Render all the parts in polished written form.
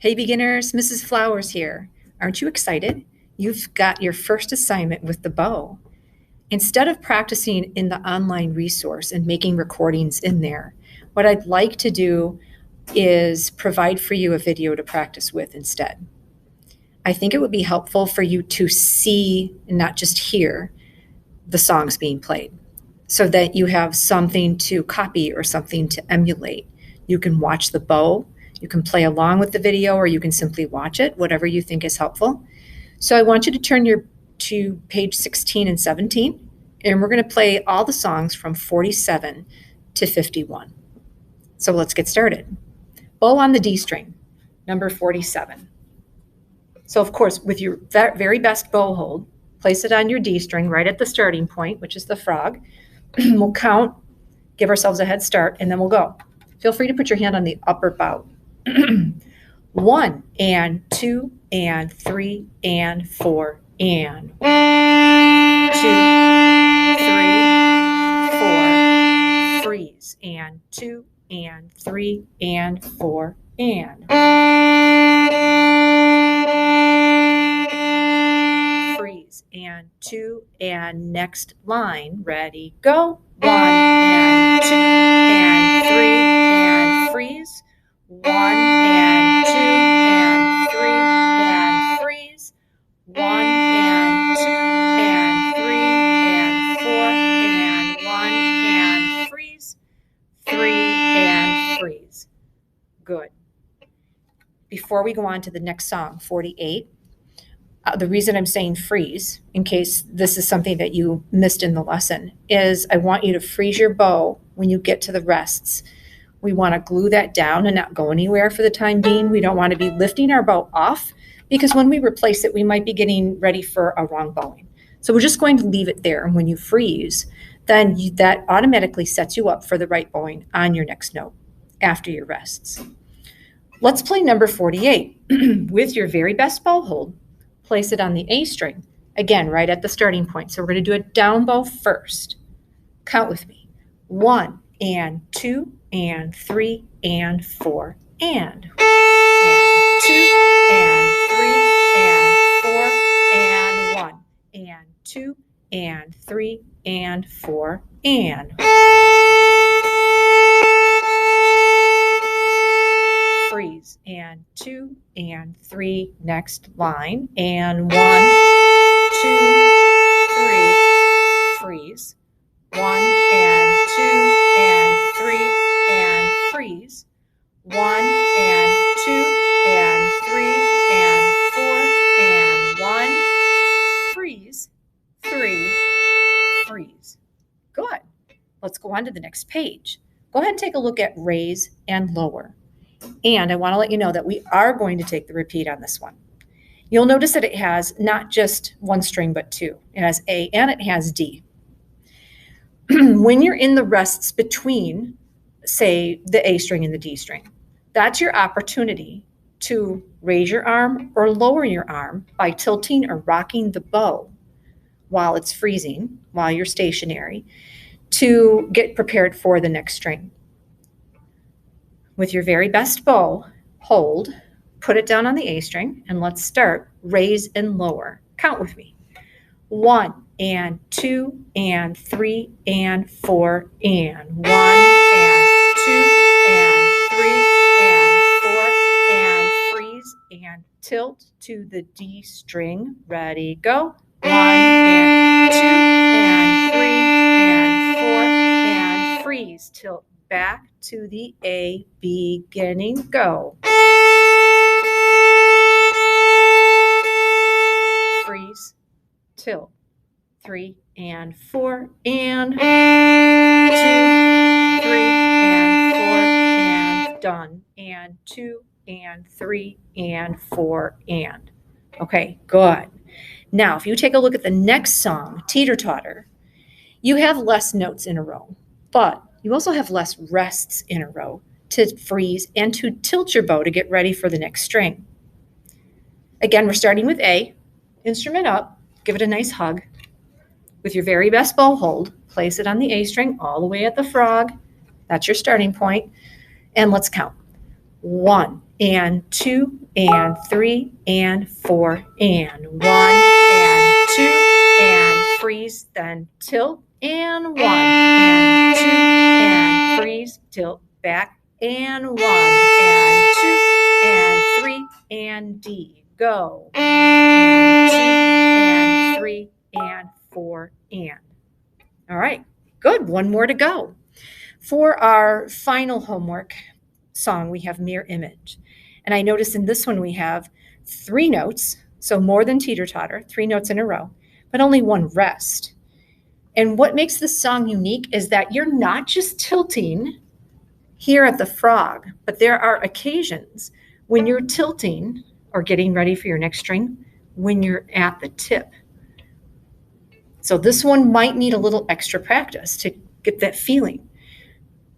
Hey beginners, Mrs. Flowers here. Aren't you excited? You've got your first assignment with the bow. Instead of practicing in the online resource and making recordings in there, what I'd like to do is provide for you a video to practice with instead. I think it would be helpful for you to see and not just hear the songs being played so that you have something to copy or something to emulate. You can watch the bow. You can play along with the video, or you can simply watch it, whatever you think is helpful. So I want you to turn to page 16 and 17, and we're going to play all the songs from 47 to 51. So let's get started. Bow on the D string, number 47. So of course, with your very best bow hold, place it on your D string right at the starting point, which is the frog. We'll count, give ourselves a head start, and then we'll go. Feel free to put your hand on the upper bow. 1 and 2 and 3 and 4 and 2, 3, 4, freeze, and 2 and 3 and 4 and freeze, and 2 and next line, ready, go. 1 and 2 and 3 and freeze. 1 and 2 and 3 and freeze. 1 and 2 and 3 and 4 and 1 and freeze. 3 and freeze. Good. Before we go on to the next song, 48, the reason I'm saying freeze, in case this is something that you missed in the lesson, is I want you to freeze your bow when you get to the rests. We want to glue that down and not go anywhere for the time being. We don't want to be lifting our bow off, because when we replace it, we might be getting ready for a wrong bowing. So we're just going to leave it there. And when you freeze, then that automatically sets you up for the right bowing on your next note after your rests. Let's play number 48. With your very best bow hold, place it on the A string, again, right at the starting point. So we're going to do a down bow first. Count with me. 1 and 2 and 3 and 4 and 2 and 3 and 4 and 1 and 2 and 3 and 4 and freeze, and 2 and 3 next line, and 1, 2, 3 freeze. 1 and 2 and 3 and freeze. 1 and 2 and 3 and 4 and 1 freeze. 3 freeze. Good. Let's go on to the next page. Go ahead and take a look at raise and lower. And I want to let you know that we are going to take the repeat on this one. You'll notice that it has not just one string, but two. It has A and it has D. When you're in the rests between, say, the A string and the D string, that's your opportunity to raise your arm or lower your arm by tilting or rocking the bow while it's freezing, while you're stationary, to get prepared for the next string. With your very best bow, hold, put it down on the A string, and let's start raise and lower. Count with me. 1 and 2 and 3 and 4 and 1 and 2 and 3 and 4 and freeze and tilt to the D string. Ready, go. 1 and 2 and 3 and 4 and freeze. Tilt back to the A, beginning, go. Freeze, tilt, 3 and 4 and 2, 3 and 4 and done, and 2 and 3 and 4 and. Okay, good. Now, if you take a look at the next song, Teeter Totter, you have less notes in a row, but you also have less rests in a row to freeze and to tilt your bow to get ready for the next string. Again, we're starting with A, instrument up, give it a nice hug. With your very best bow hold, place it on the A string all the way at the frog. That's your starting point. And let's count. 1 and 2 and 3 and 4 and 1 and 2 and freeze, then tilt and 1 and 2 and freeze, tilt back and 1 and 2 and 3 and D. Go. And 2 and 3 and 4 and. All right, good. One more to go. For our final homework song, we have Mirror Image. And I notice in this one we have 3 notes, so more than Teeter Totter, 3 notes in a row, but only 1 rest. And what makes this song unique is that you're not just tilting here at the frog, but there are occasions when you're tilting or getting ready for your next string when you're at the tip. So this one might need a little extra practice to get that feeling.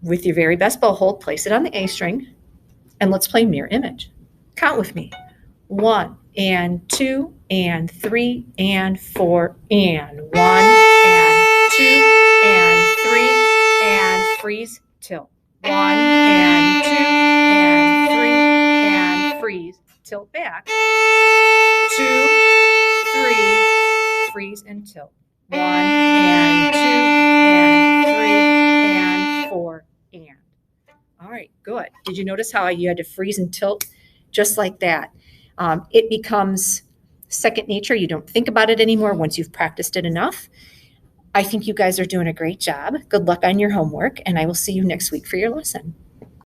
With your very best bow hold, place it on the A string, and let's play Mirror Image. Count with me. 1 and 2 and 3 and 4 and 1 and 2 and 3 and freeze, tilt. 1 and 2 and 3 and freeze, tilt back. 2, 3, freeze and tilt. 1 and 2 and 3 and 4 and. All right, good. Did you notice how you had to freeze and tilt just like that? It becomes second nature. You don't think about it anymore once you've practiced it enough. I think you guys are doing a great job. Good luck on your homework, and I will see you next week for your lesson.